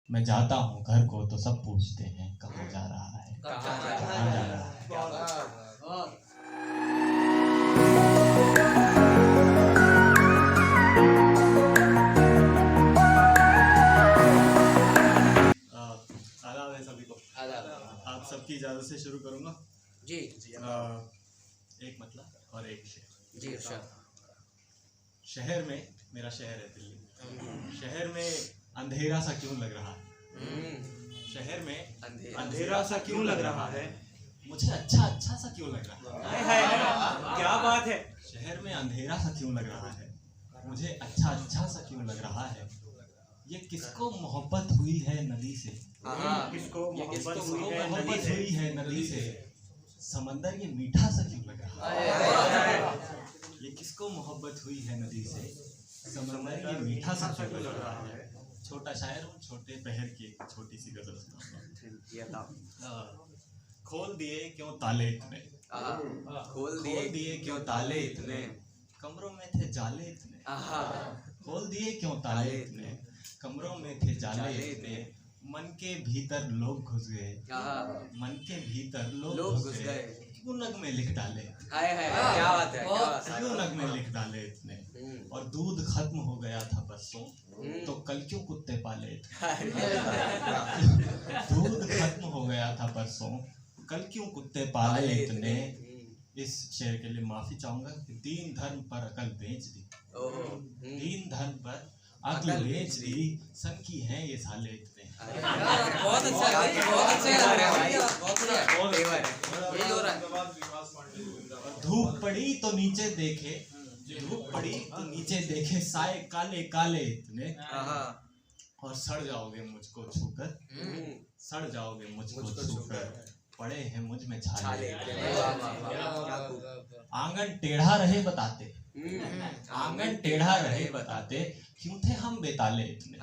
मैं जाता हूँ घर को तो सब पूछते हैं कहाँ जा रहा है, कहाँ कहाँ जा रहा है। क्या बात है। आदाब है सभी को। आप सबकी इजाज़त से शुरू करूँगा जी। एक मतलब और एक शेर। जी अच्छा। शहर में, मेरा शहर है दिल्ली, शहर में अंधेरा सा क्यों लग रहा है, शहर में अंधेरा सा क्यों लग रहा है, मुझे अच्छा अच्छा सा क्यों लग रहा है। क्या बात है। शहर में अंधेरा सा क्यों लग रहा है, मुझे अच्छा अच्छा सा क्यों लग रहा है। ये किसको मोहब्बत हुई है नदी से, किसको मोहब्बत हुई है नदी से, समंदर ये मीठा सा क्यों लग रहा है। ये किसको मोहब्बत हुई है नदी से, समंदर ये मीठा सा क्यों लग रहा है। छोटा शायर हूँ, छोटे पहर की एक छोटी सी गजल सुनाऊंगा। खोल दिए क्यों ताले इतने, खोल दिए क्यों ताले इतने, कमरों में थे जाले इतने। खोल दिए क्यों ताले इतने, कमरों में थे जाले इतने, मन के भीतर लोग घुस गए, मन के भीतर लोग घुस गए, क्यों नगमे लिख डाले। क्या बात है, क्यों नगमे लिख डाले इतने। और दूध खत्म हो गया था परसों तो कल क्यों कुत्ते पाले थे। दूध खत्म हो गया था परसों कल क्यों कुत्ते पाले इतने। इस शेर के लिए माफी चाहूंगा कि दीन धर्म पर अकल बेच दी, दीन धर्म पर अकल बेच दी, सन की हैं ये साले इतने। बहुत अच्छा है, बहुत अच्छा है, बहुत बढ़िया। धूप पड़ी तो नीचे देखे, धूप पड़ी तो नीचे देखे, साए काले काले इतने। और सड़ जाओगे मुझको छूकर, सड़ जाओगे मुझको छूकर, पड़े हैं मुझ में छाले। आंगन टेढ़ा रहे बताते, आंगन टेढ़ा रहे बताते, क्यों थे हम बेताले इतने।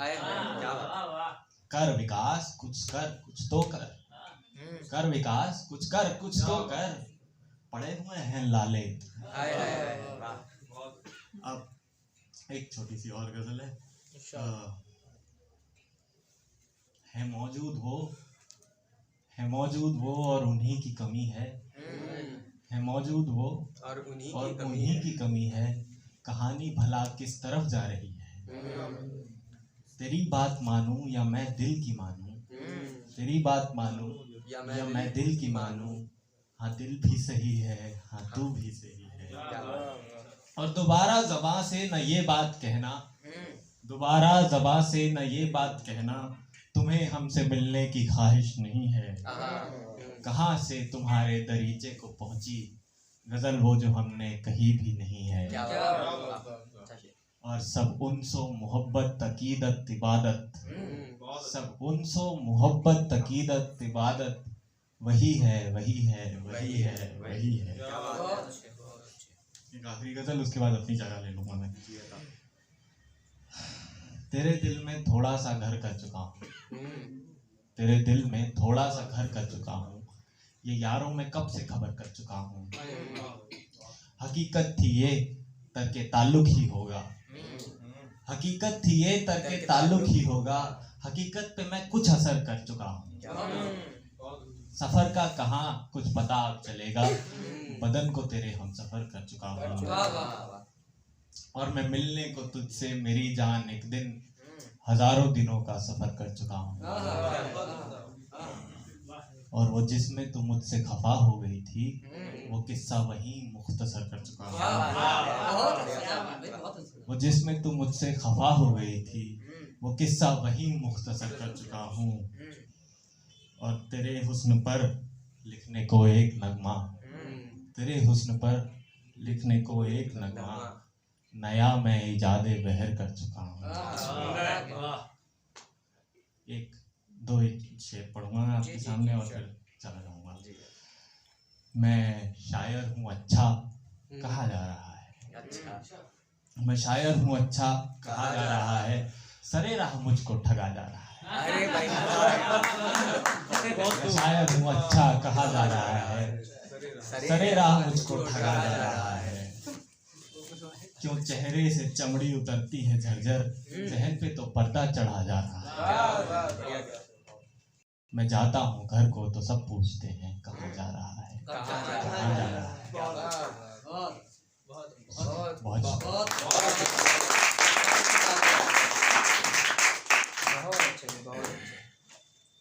कर विकास कुछ कर कुछ तो कर, कर विकास कुछ कर कुछ तो कर, पड़े हुए हैं लाले। अब एक छोटी सी और गजल है मौजूद वो, है मौजूद वो और उन्हीं की कमी है मौजूद वो और उन्हीं की कमी है, कहानी भला किस तरफ जा रही है। तेरी बात मानूं या मैं दिल की मानूं, तेरी बात मानूं या मैं दिल की मानूं, हाँ दिल भी सही है हाँ तू भी सही है। और दोबारा ज़बां से न ये बात कहना, दोबारा ज़बां से न ये बात कहना, तुम्हें हमसे मिलने की ख्वाहिश नहीं है। कहाँ से तुम्हारे दरीचे को पहुंची गजल वो जो हमने कही भी नहीं है। और सब उनसो मोहब्बत तकीदत इबादत, सब उनसो मोहब्बत तकीदत इबादत, वही है वही है वही है वही है। एक आखिरी गजल, उसके बाद अपनी जगह ले लूंगा मैं। तेरे दिल में थोड़ा सा घर कर चुका हूँ, तेरे दिल में थोड़ा सा घर कर चुका हूँ, ये यारों में कब से खबर कर चुका हूँ। हकीकत थी ये तरके ताल्लुक ही होगा, हकीकत थी ये तरके ताल्लुक ही होगा, हकीकत पे मैं कुछ असर कर चुका हूँ। सफर का कहाँ कुछ पता अब चलेगा, बदन को तेरे हम सफर कर चुका हूँ। और मैं मिलने को तुझसे मेरी जान एक दिन, हजारों दिनों का सफर कर चुका हूँ। और वो जिसमें तू मुझसे खफा हो गई थी, वो किस्सा वही मुख्तसर कर चुका हूँ। वो जिसमें तू मुझसे खफा हो गई थी, वो किस्सा वही मुख्तसर कर चुका हूँ। और तेरे हुस्न पर लिखने को एक नगमा, तेरे हुस्न पर लिखने को एक नगमा, नया मैं इजादे बहर कर चुका हूँ। एक दो शेर पढ़ूंगा मैं आपके सामने और फिर चला जाऊंगा। मैं शायर हूँ अच्छा कहा जा रहा है, मैं शायर हूँ अच्छा कहा जा रहा है, सरे राह मुझको ठगा जा रहा है। मैं शायर हूँ अच्छा कहा जा रहा है, सरे राह मुझको ठगा जा रहा है। क्यों चेहरे से चमड़ी उतरती है झरझर, जहन पे तो पर्दा चढ़ा जा रहा है। मैं जाता हूँ घर को तो सब पूछते हैं कहाँ जा रहा है, कहाँ जा कहाँ जा रहा रहा है। है?